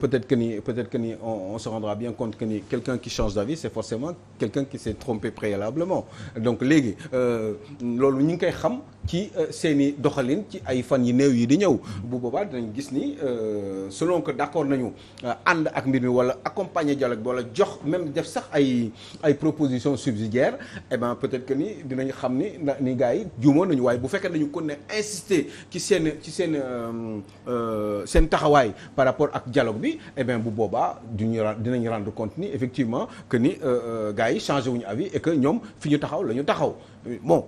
peut-être que ni on se rendra bien compte que ni quelqu'un qui change d'avis c'est forcément quelqu'un qui s'est trompé préalablement donc léegi loolu ñu ngi koy xam ci seeni doxalin ci ay fan yi néew yi di ñëw bu boobaa dinañ gis ni selon que d'accord nañu ànd ak mbir mi wala accompagner dialogue bi wala jox même def sax ay propositions subsidiaires eh ben peut-être que ni dinañ xam ni gars yi juumoon nañu waaye bu fekkee dañu kon ne insister ci seen taxawaay par rapport ak dialogue bi eh bien bu boobaa dinañ rendre compte ni effectivement que ni gars yi changé wuñu avis et que ñoom fi ñu taxaw la ñu taxaw bon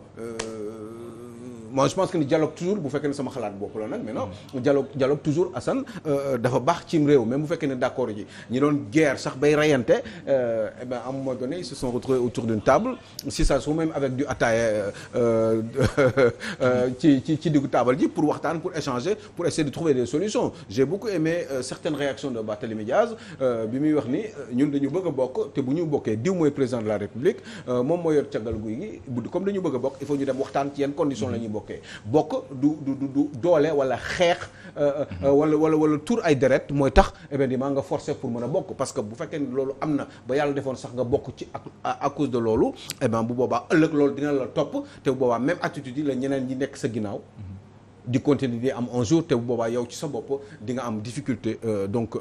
moi je pense que ni dialogue toujours bu fekkee ne sama xalaat bopp la nag mais non dialogue toujours Assane dafa baax cim réew même bu fekkee ne d'accord ji ñi doon guerre sax bay rayante eh ben à un moment donné ils se sont retrouvés autour d'une table si ça se trouve même avec du ataaya ci diggu table ji pour waxtaan pour échanger pour essayer de trouver des solutions j'ai beaucoup aimé certaines réactions de Barthélémy Diaz bi muy wax ni ñun dañu bëgg a bokk te bu ñu bokkee diw mooy président de la République moom moo yor caggal guy gi comme dañu bëgg a bokk il faut ñu dem waxtaan ci yenn conditions la ñuy bokk du doole wala xeex wala tur ay deret mooy tax événement nga forcer pour mën a bokk parce que bu fekkee ni loolu am na ba yàlla defoon sax nga bokk ci à cause de loolu eh ben bu boobaa ëllëg loolu dina la topp te bu boobaa même attitude yi la ñeneen ñi nekk sa ginnaaw di continuer di am un jour te bu boobaa yow ci sa bopp di nga am difficulté donc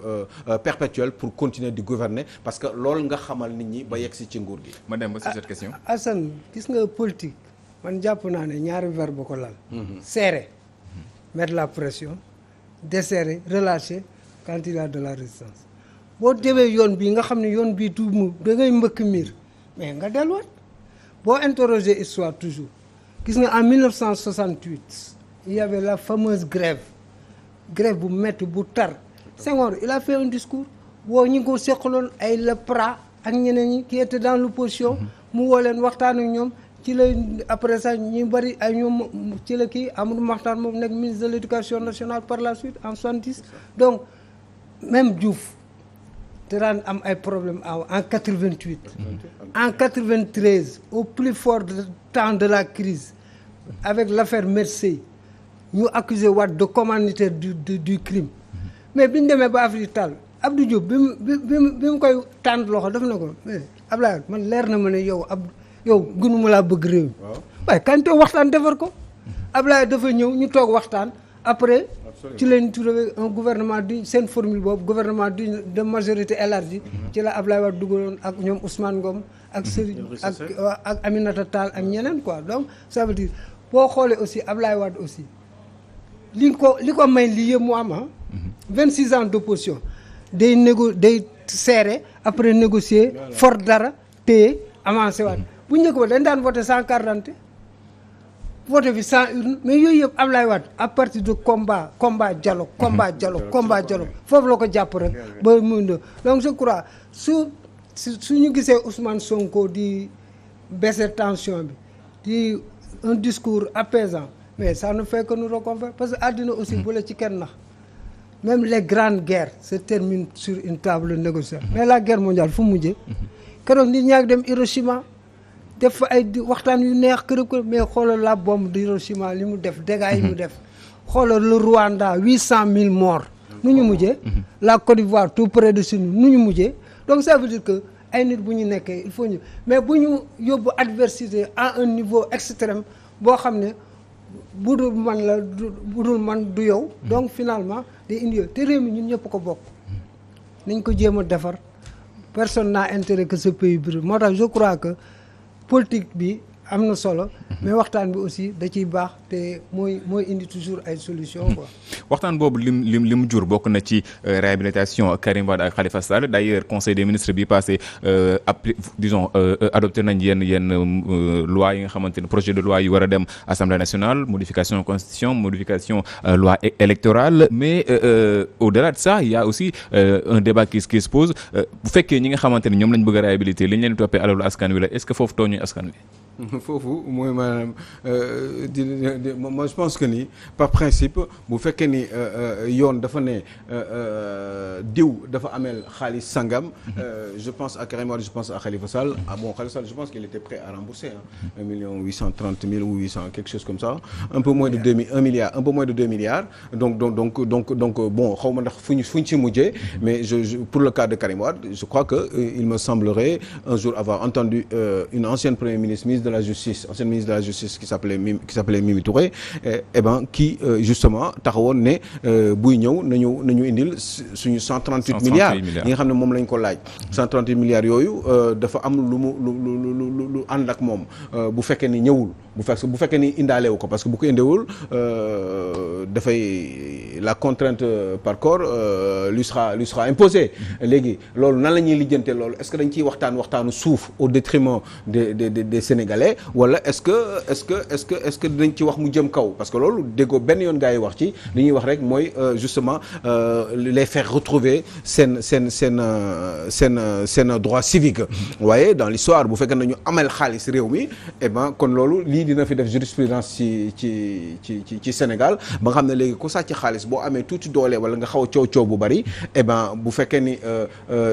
perpétuelle pour continuer di gouverner parce que loolu nga xamal nit ñi ba yegg si ci nguur gi. ma dem ba si cette question. Assane gis nga politique. man jàpp naa ne ñaari verbe ko lal serrer mettre la pression desserrer relâcher quand il y a de la résistance boo demee yoon bii nga xam ne yoon bii tout mu da ngay mbëkk miir mais nga delluwaat boo interroger histoire toujours gis nga en 1968 il y avait la fameuse grève bu métti bu tar Senghor il a fait un discours boo ñi ko seqaloon ay Lepra ak ñeneen ñi qui étaient dans l'opposition mu woo leen waxtaan ak ñoom ci la après ça ñu bëri ay ñoom ci la kii Amadou Mahtar moom nekk ministre de l'éducation nationale par la suite en 70 donc même Diouf te daan am ay problème en 88 en 93 au plus fort de temps de la crise avec l'affaire Merceil ñu accusé Wade de commanditaire du crime mais bi ñu demee ba affaire tal Abdou Diouf bi mu koy tànn loxo def na ko mais Abdoulaye man leer na ma ne yow gënuma laa bëgg réew mi waaye kañ toog waxtaan defar ko Ablaye dafa ñëw ñu toog waxtaan après ci lañ trouvé un gouvernement du seen formule boobu gouvernement de majorité élargie ci la Ablaye Wade dugaloon ak ñoom Ousmane Ngom ak Serigne ak Aminata Tall ak ñeneen quoi donc ça veut dire boo xoolee aussi Ablaye Wade aussi li ko may lii yëpp mu am 26 ans d'opposition day serré après négocier for dara téye avancé waat bu njëkk ba dañ daan voté sans carte d'identité voté fi sans urne mais yooyu yëpp Ablaye Wade à partir de combat dialogue foofu la ko jàpp rek ba muy donc je crois su ñu gisee Ousmane Sonko di baisser tension bi di un discours apaisant mais ça ne fait que nous reconfirmer parce que àddina aussi bu la ci kenn nax même les grandes guerres se terminent sur une table de négociation mais la guerre mondiale fu mujjee keroog nit ñaa ngi dem Hiroshima def fa ay waxtaan yu neex kërëb mais xoolal la bombe de Hiroshima li mu def dégâts yi mu def xoolal le Rwanda 800 000 morts nu ñu mujjee la Côte d'Ivoire tout près de chez nous nu ñu mujjee donc ça veut dire que ay nit bu ñu nekkee il faut ñu mais bu ñu yóbbu adversité à un niveau extrême boo xam ne bu dul man du yow donc finalement day indi yow te réew mi ñun ñëpp ko bokk nañ ko jéem a defar personne n'a intérêt que ce pays brûle moo tax je crois que politique bi am na solo mais waxtaan bi aussi da ciy baax te mooy indi toujours ay solution quoi. waxtaan boobu lim jur bokk na ci réhabilitation Karim Wade ak Khalifa Sall d'ailleurs conseil des ministres bi passé adopté nañ yenn loi yi nga xamante ne projet de loi yi war a dem assemblée nationale modification constitution modification loi électorale mais au-delà de ça il y a aussi un débat qui se pose bu fekkee ñi nga xamante ne ñoom lañ bëgg a réhabiliter li ñu leen toppee alalu askan wi la est-ce que foofu tooñu askan wi. foofu mooy maanaam moi je pense que ni par principe bu fekkee ni yoon dafa ne diw dafa ameel xaalis sangam je pense à Karim Wade, je pense à Khalifa Sall. Bon, Khalifa Sall je pense qu'il était prêt à rembourser 1,830,000 ou 800 quelque chose comme ça, un peu moins de 2 milliards donc bon xaw ma ndax fu ñu ci mujjee mais pour le cas de Karim Wade je crois que il me semblerait un jour avoir entendu une ancienne première ministre de la justice qui s'appelait Mimi Touré qui justement taxawoon ne buy ñëw nañu indil suñu 138 milliards yi nga xam ne moom lañ ko laaj 138 milliards yooyu dafa am lu ànd ak moom bu fekkee ni ñëwul bu fekkee ni indaalewu ko parce que bu ko indewul dafay la contrainte par corps lui sera imposée léegi loolu nan la ñuy lijjante loolu est-ce que dañ ciy waxtaanu suuf au détriment des Sénégalais wala est-ce que dinañ ci wax mu jëm kaw parce que loolu déggoo benn yoon gaa yi wax ci li ñuy wax rek mooy justement les faire retrouver seen droit civique waaye dans l'histoire bu fekkee nañu amal xaalis réew mi kon loolu lii dina fi def jurisprudence ci Sénégal ba nga xam ne léegi ku sàcc xaalis boo amee tuuti doole wala nga xaw a coow bu bari bu fekkee ni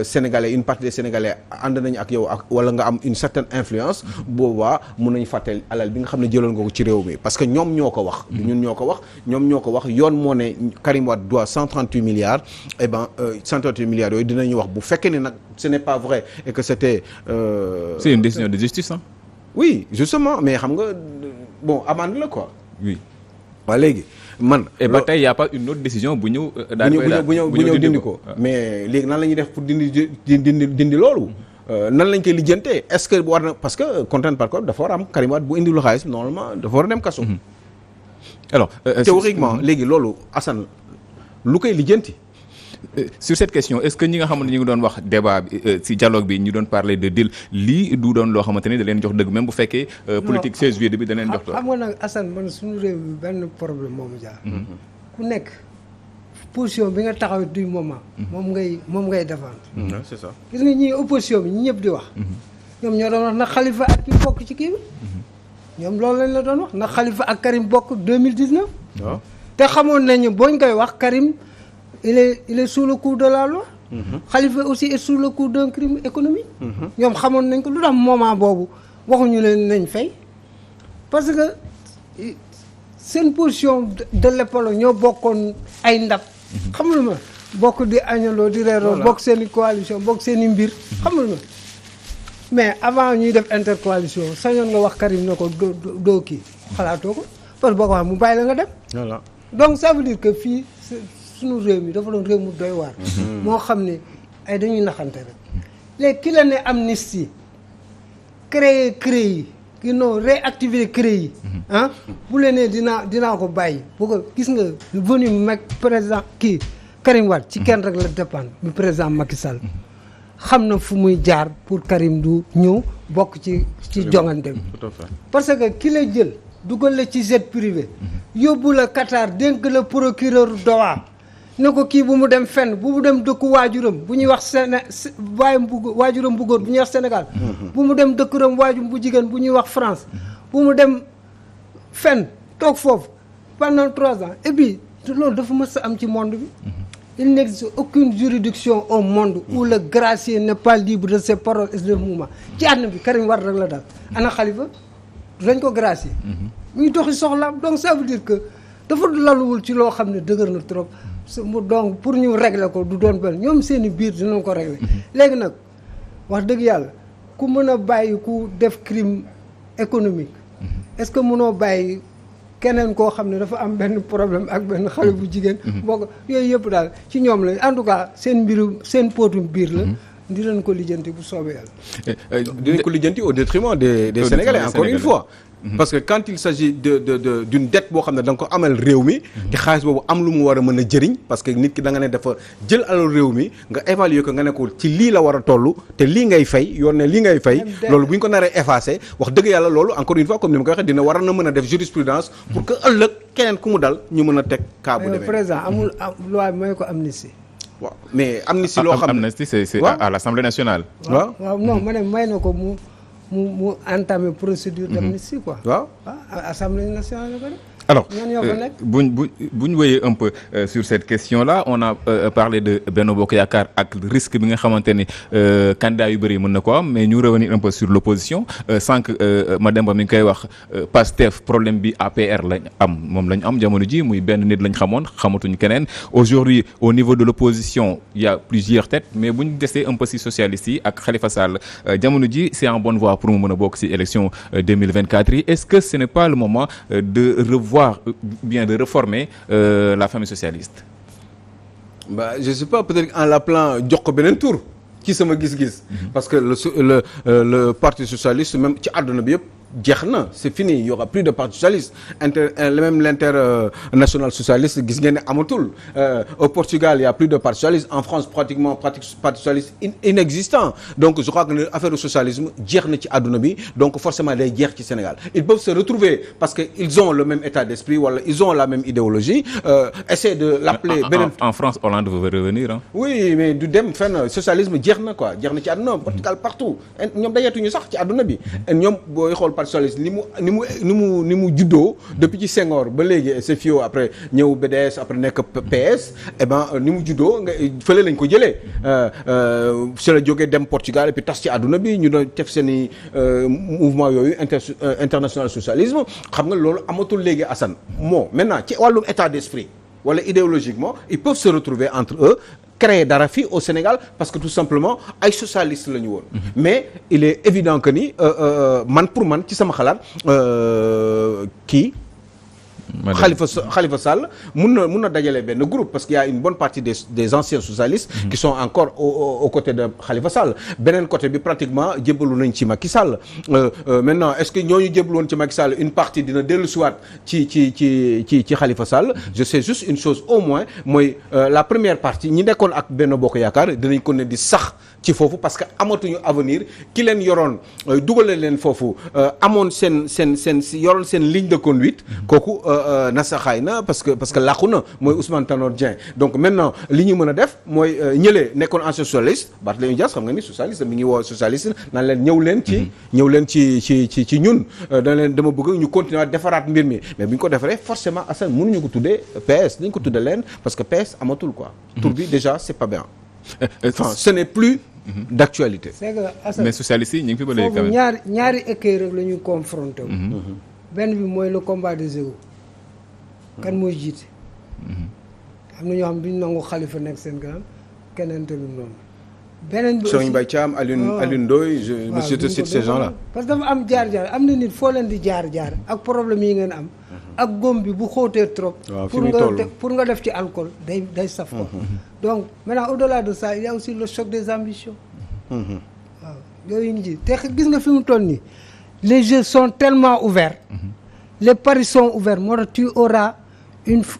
Sénégalais une partie des Sénégalais ànd nañu ak yow wala nga am une certaine influence boobaa mun nañu fàtteel alal bi nga xam ne jëloon nga ko ci réew mi parce que ñoom ñoo ko wax ñun ñoo ko wax yoon moo ne Karim Wade doit 138 milliards 138 milliards yooyu dinañu wax bu fekkee ni nag ce n'est pas vrai et que c'était c'est une décision de justice hein? Oui justement mais xam nga bon amende la quoi. Oui. waaw léegi man. et ba tey y a pas une autre décision bu ñëw. bu ñëw dindi ko mais léegi nan la ñuy def pour dindi loolu. nan lañ koy lijjantee est-ce que war na parce que contrainte par corps dafa war a am Karim Wade bu indi lu xaalis normalement dafa war a dem kaso. alors théoriquement léegi loolu Assane lu koy lijjanti. Sur cette question est-ce que ñi nga xamante ni ñu ngi doon wax débat bi ci dialogue bi ñu doon parler de deal lii du doon loo xamante ni da leen jox dëgg même bu fekkee. politique 16 juillet bi da leen jox. xam nga nag Assane man suñu réew mi benn problème moomu jaar. ku nekk position bi nga taxaw du moment. moom ngay défendre. c'est ça. gis nga ñii opposition bi ñi ñëpp di wax. ñoom ñoo doon wax na Khalifa ak ki bokk ci kii bi. ñoom loolu lañ la doon wax na Khalifa ak Karim bokk 2019. waaw te xamoon nañu booñ koy wax Karim. Il est sous le coup de la loi. Khalifa aussi est sous le coup d'un crime économique. ñoom xamoon nañ ko lu tax moment boobu waxuñu leen nañ fay parce que seen position de l'époque ñoo bokkoon ay ndab. xamul ma bokk di añaloo di reeroo bokk seen i coalition bokk seen i mbir xamul ma mais avant ñuy def intercoalition sañoon nga wax Karim ne ko doo kii xalaatoo ko parce que boo ko wax mu bàyyi la nga dem. voilà donc ça veut dire que fii. suñu réew mi dafa doon réew mu doy waar. moo xam ne ay dañuy naxante rek léegi ki la ne amnistie créer CREI yi ki non réactiver CREI yi bu leen nee dinaa ko bàyyi bu ko gis nga venu mag président kii Karim Wade ci kenn rek la dépendre mu président Macky Sall xam na fu muy jaar pour Karim du ñëw bokk ci jongante bi parce que ki la jël dugal la ci jet privé yóbbu la Qatar dénk la procureur Doha ne ko kii bu mu dem fenn bu mu dem dëkku waajuram bu ñuy wax waajuram bu góor bu ñuy wax Sénégal bu mu dem dëkkuram waajuram bu jigéen bu ñuy wax France bu mu dem fenn toog foofu pendant 3 ans et puis loolu dafa mës a am ci monde bi il n'existe aucune juridiction au monde où le gracier n'est pas libre de ses paroles et de ses mouvements ci àdduna bi Karim Wade rek la daal ana Khalifa dañ ko gracier muy doxi soxlaam donc ça veut dire que dafa laluwul ci loo xam ne dëgër na trop donc pour ñu régler ko du doon benn ñoom seen i biir dinañ ko régler léegi nag wax dëgg yàlla ku mën a bàyyi ku def crime économique est-ce que mënoo bàyyi keneen koo xam ne dafa am benn problème ak benn xale bu jigéen boo ko yooyu yëpp daal ci ñoom la en tout cas seen mbiru seen póotum biir la dinañ ko lijjanti bu soobee yàlla dinañ ko lijjanti au détriment des Sénégalais encore une fois parce que quand il s'agit d'une dette boo xam ne da nga ko amal réew mi te xaalis boobu am lu mu war a mën a jëriñ parce que nit ki da nga ne dafa jël alal réew mi nga évaluer ko nga ne ko ci lii la war a toll te lii ngay fay yoon ne lii ngay fay loolu bu ñu ko naree effacé wax dëgg yàlla loolu encore une fois comme ni ma ko waxee dina war na mën a def jurisprudence pour que ëllëg keneen ku mu dal ñu mën a teg cas bu demee président amul loi bi may ko amnistie waaw mais amnistie loo xam ne amnistie c'est à l'Assemblée nationale waaw non ma ne may na ko mu mu entamer procédure d'amnistie quoi. waaw Assemblée nationale la ko def. Alors, buñ voyez un peu sur cette question-là, on a parlé de Benno Bokk Yaakaar ak risque bi nga xamante ni candidat yu bëri mën na ko am, mais ñu revenir un peu sur l'opposition sànq Mademba mi ngi koy wax Pastef problème bi APR lañ am moom lañ am jamono ji muy benn nit lañ xamatuñ keneen. Aujourd'hui au niveau de l'opposition il y a plusieurs têtes, mais buñ desee un peu si socialistes yi ak Khalifa Sall jamono ji c'est en bonne voie pour mu mën a bokk si élection 2024 yi. Est-ce que ce n'est pas le moment de revoir bien de réformer la famille socialiste? Je sais pas, peut-être en l'appelant jox ko beneen tour ci sama gis-gis. Parce que le parti socialiste même ci àdduna bi yëpp jeex na, c'est fini, il y aura plus de parti socialiste. Même l'international socialiste gis ngeen ne amatul. Au Portugal il y a plus de parti socialiste, en France pratiquement parti socialiste inexistant. Donc je crois que affaire du socialisme jeex na ci àdduna bi, donc forcément day jeex ci Sénégal. Ils peuvent se retrouver parce que ils ont le même état d'esprit wala ils ont la même idéologie. Essayer de l'appeler beneen. En France Hollande veut revenir hein? Oui, mais du dem fenn socialisme jeex na quoi, jeex na ci àdduna, Portugal partout. ñoom dayeetuñu sax ci àdduna bi. ñoom booy xool parti socialiste ni mu juddoo depuis ci Senghor ba léegi CFIO après ñëw BDS après nekk PS ni mu juddoo nga fële lañ ko jëlee su la jógee dem Portugal et puis tas ci àdduna bi ñu doon def seeni mouvement yooyu international socialisme xam nga loolu amatul léegi Assane maintenant ci wàllum état d'esprit wala idéologiquement ils peuvent se retrouver entre eux créer dara fii au Sénégal parce que tout simplement ay socialistes la ñu woon. Mais il est évident que ni pour man ci sama xalaat kii. Khalifa Sall mun na dajale benn groupe parce qu'il y a une bonne partie des anciens socialistes qui sont encore aux côtés de Khalifa Sall. Beneen côté bi pratiquement jébbalu nañ ci Macky Sall. Maintenant est-ce que ñooñu jébbalu woon ci Macky Sall une partie dina dellu siwaat ci Khalifa Sall. Je sais juste une chose au moins mooy la première partie ñi nekkoon ak Benno Bokk Yaakaar dinañ ko ne di sax ci foofu parce que amatuñu avenir ki leen yoroon dugale leen foofu amoon seen yoroon seen ligne de conduite kooku nasaxaay na parce que làqu na mooy Ousmane Tanor Dieng. Donc maintenant li ñu mën a def mooy ñëlee nekkoon ancien socialiste Barthélémy Dias xam nga ni socialiste mi ngi woo socialiste naan leen ñëw leen ci ñun dama bëgg ñu continuer defaraat mbir mi mais bu ñu ko defaree forcément Assane mënuñu ko tuddee PS dañ ko tuddee leen parce que PS amatul quoi. Tur bi déjà c'est pas bien. Enfin ce n'est plus d'actualité. C'est que Assane mais socialiste yi ñu ngi fi ba léegi quand même ñaari écueil rek la ñuy confronté wu. benn bi mooy le combat des égos. kan mooy jiite. am na ñoo xam duñ nangu Khalifa nekk seen kanam keneen tamit noonu. beneen bi aussi Serigne Mbaye Thiam Alioune Ndoye je te cite ces gens-là. parce que dafa am jaar-jaar am na nit foo leen di jaar ak problème yi ngeen am. ak góom bi bu xóotee trop. pour nga def ci alcool day saf ko. Donc maintenant au-delà de ça il y a aussi le choc des ambitions. waaw yooyu ñu ji te gis nga fi mu toll nii les jeux sont tellement ouverts. Les paris sont ouverts moo tax tu auras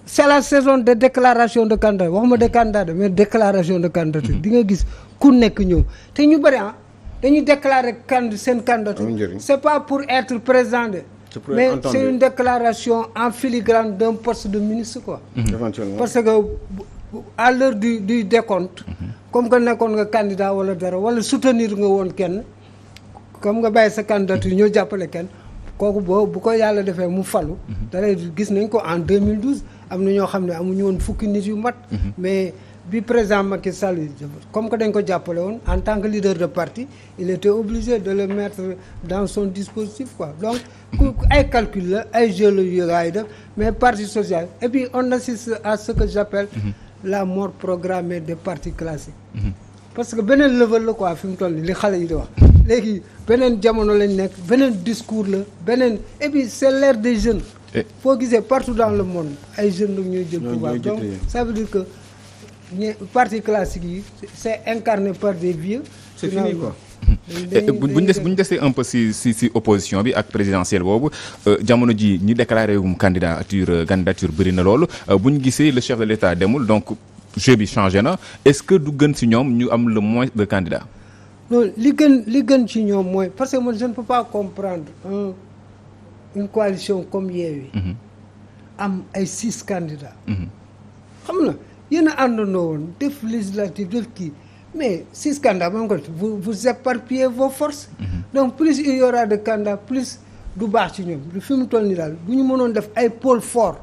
c'est la saison de déclaration de candidat waxuma de candidat mais déclaration de candidature di nga gis ku nekk ñëw te ñu bëri dañuy déclarer seen candidature c'est pas pour être président de mais c'est une déclaration en filigrane d'un poste de ministre quoi. Éventuellement. Parce que à l'heure du décompte comme que nekkoon nga candidat wala dara wala soutenir nga woon kenn comme nga bàyyi sa candidature ñoo jàppale kenn kooku bu ko yàlla defee mu falu dalay gis nañ ko en 2012 am na ñoo xam ne amuñu woon fukki nit yu mat mais bi président Macky Sall comme que dañ ko jàppale woon en tant que leader de parti il était obligé de le mettre dans son dispositif quoi donc ay calcul la ay jeu la yooyu def mais parti social et puis on assiste à ce que j'appelle la mort programmée des partis classiques parce que beneen level la quoi fi mu toll nii li xale yi di wax léegi beneen jamono lañ nekk beneen discours la beneen et puis c'est l'ère des jeunes foo gisee partout dans le monde ay jeunes la ñuy jël pouvoir donc ça veut dire que parti classique yi c'est incarné par des vieux. C'est fini quoi. bu ñu desee un peu si opposition bi ak présidentielle boobu jamono ji ñi déclaré wum candidature bëri na loolu bu ñu gisee le chef de l'État demul donc jeu bi changé na est-ce que du gën ci ñoom ñu am le moins de candidats. non li gën ci ñoom mooy parce que moi je ne peux pas comprendre une coalition comme Yewwi am ay 6 candidats. xam na yéen a àndandoo woon def législative def kii mais 6 candidats vous éparpillez vos forces. Donc plus il y aura de candidats plus du baax ci ñoom fi mu toll nii daal bu ñu mënoon def ay pôle fort.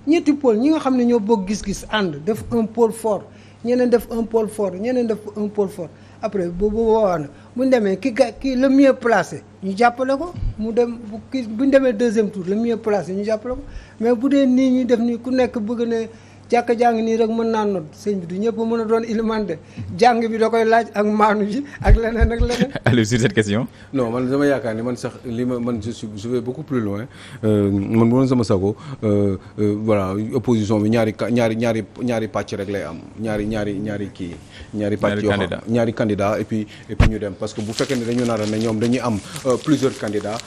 ñetti pôle ñi nga xam ne ñoo bokk gis-gis ànd def un pôle fort ñeneen def un pôle fort ñeneen def un pôle fort après boobu woowaa na bu ñu demee ki le mieux placé ñu jàppale ko mu dem bu ñu demee deuxième tour le mieux placé ñu jàppale ko mais bu dee nii ñuy def nii ku nekk bëgg ne jàkka jàng nii rek mën naa nodd sëñ bi du ñëpp mën a doon iliman de jàng bi da koy laaj ak maanu ji ak leneen ak leneen. Allez, sur cette question. non man dama yaakaar ni man sax li ma man je vais beaucoup plus loin man bu doon sama sago voilà opposition bi ñaari pàcc rek lay am ñaari kii. ñaari pàcc yoo xam ñaari candidat et puis ñu dem parce que bu fekkee ne dañu nar ne ñoom dañuy am plusieurs candidats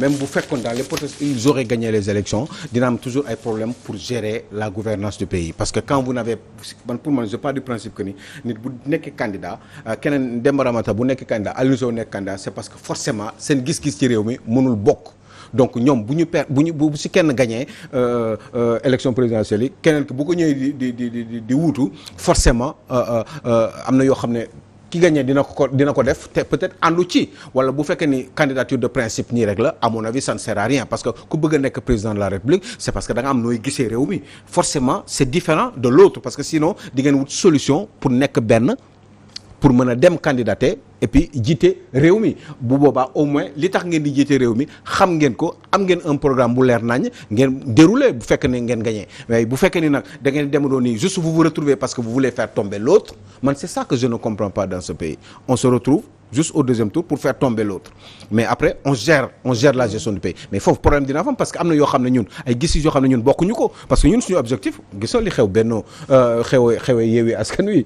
même bu fekkoon dans l'hypothèse ils auraient gagné les élections dina am toujours ay problèmes pour gérer la gouvernance du pays parce que quand vous n'avez pour moi je pars du principe que ni nit bu nekkee candidat keneen Demba Ramata bu nekkee candidat Aliou Sow nekk candidat c'est parce que forcément seen gis-gis ci réew mi mënul bokk donc ñoom bu si kenn gagné élection présidentielle yi keneen ki bu ko ñëwee di wuutu forcément am na yoo xam ne ki gagné dina ko def te peut-être àndu ci wala bu fekkee ni candidature de principe nii rek la à mon avis ça ne sert à rien parce que ku bëgg a nekk président de la République c'est parce que da nga am nooy gisee réew mi forcément c'est différent de l'autre parce que sinon di ngeen wut solution pour nekk benn pour mën a dem candidater et puis jiite réew mi bu boobaa au moins li tax ngeen di jiite réew mi xam ngeen ko am ngeen un programme bu leer nañ ngeen dérouler bu fekkee ne ngeen gagné mais bu fekkee ni nag da ngeen demadoo nii juste vous vous retrouvez parce que vous voulez faire tomber l'autre man c'est ça que je ne comprends pas dans ce pays on se retrouve juste au deuxième tour pour faire tomber l'autre mais après on gère la gestion du pays mais foofu problème dina fa am parce que am na yoo xam ne ñun ay gis yoo xam ne ñun bokkuñu ko parce que ñun suñu objectif gisoo li xew Benno xewee Yewwi Askan Wi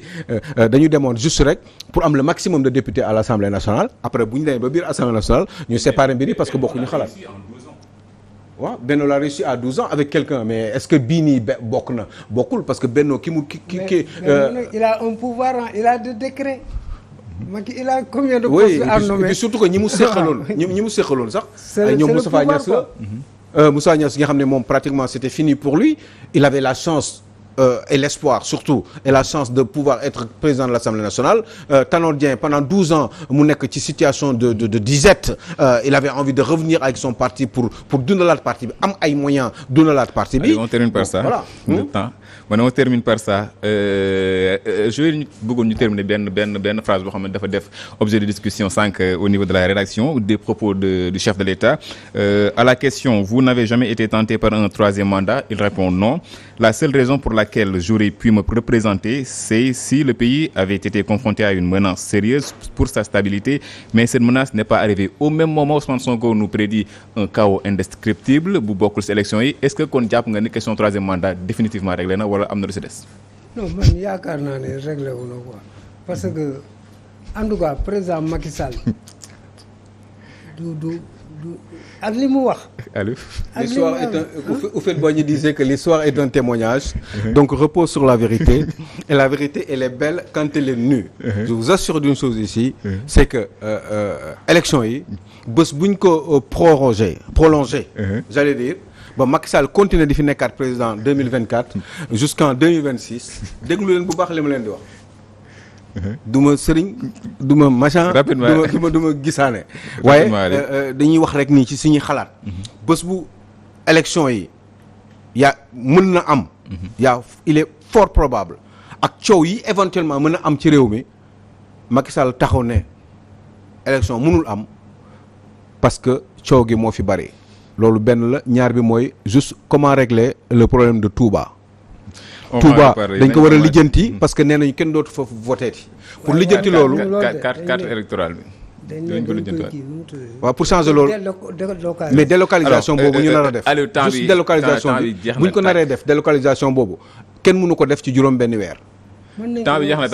dañu demoon juste rek pour am le maximum de députés à l'Assemblée nationale après bu ñu demee ba biir Assemblée nationale ñu séparer mbir yi parce que bokkuñu xalaat waaw Benno l'a réussi à 12 ans avec quelqu'un mais est-ce que bii nii bokkul parce que Benno ki il a un pouvoir il a des décrets Macky il a combien de postes à nommer oui surtout que ñi mu séqaloon sax ay ñoom Moustapha Niasse la Moussa Niasse nga xam ne moom pratiquement c'était fini pour lui il avait la chance et l'espoir surtout et la chance de pouvoir être président de l'Assemblée nationale Tanor Dieng pendant 12 ans mu nekk ci situation de disette il avait envie de revenir avec son parti pour dundalaat parti bi am ay moyens dundalaat parti bi. On termine par ça. Voilà. Le temps. Maintenant on termine par ça je vais bëggoon ñu terminer benn phrase boo xam ne dafa def objet de discussion sànq au niveau de la rédaction des propos du chef de l'État à la question vous n'avez jamais été tenté par un troisième mandat il répond non la seule raison pour laquelle j'aurais pu me représenter c'est si le pays avait été confronté à une menace sérieuse pour sa stabilité mais cette menace n'est pas arrivée au même moment Ousmane Sonko nous prédit un chaos indescriptible bu bokkul ci élection yi est-ce que kon jàpp nga ni question troisième mandat définitivement réglé na wala am na lu ci des. non man yaakaar naa ne réglé wu na quoi parce que en tout cas président Macky Sall du ak li mu wax. L'histoire est un Houphouët-Boigny disait que l'histoire est un témoignage donc repose sur la vérité et la vérité elle est belle quand elle est nue. Je vous assure d'une chose ici c'est que élection yi bés buñ ko prolongé j'allais dire ba Macky Sall continuer di fi nekkaat président 2024 jusqu'en 2026 déglu leen bu baax li ma leen di wax. duma sëriñ duma machin duma gisaane waaye dañuy wax rek nii ci suñuy xalaat bés bu élection yi mën na am il est fort probable ak coow yi éventuellement mën na am ci réew mi Macky Sall taxaw ne élection mënul am parce que coow gi moo fi bari loolu benn la ñaar bi mooy juste comment régler le problème de Touba dañ ko war a lijjanti parce que nee nañu kenn dootu foofu voté pour lijjanti loolu carte électorale bi dañ ko lijjanti waaw pour changer loolu mais délocalisation boobu ñu nar a def juste délocalisation bi buñ ko naree def délocalisation boobu kenn mënu ko def ci juróom benn weer temps bi jeex na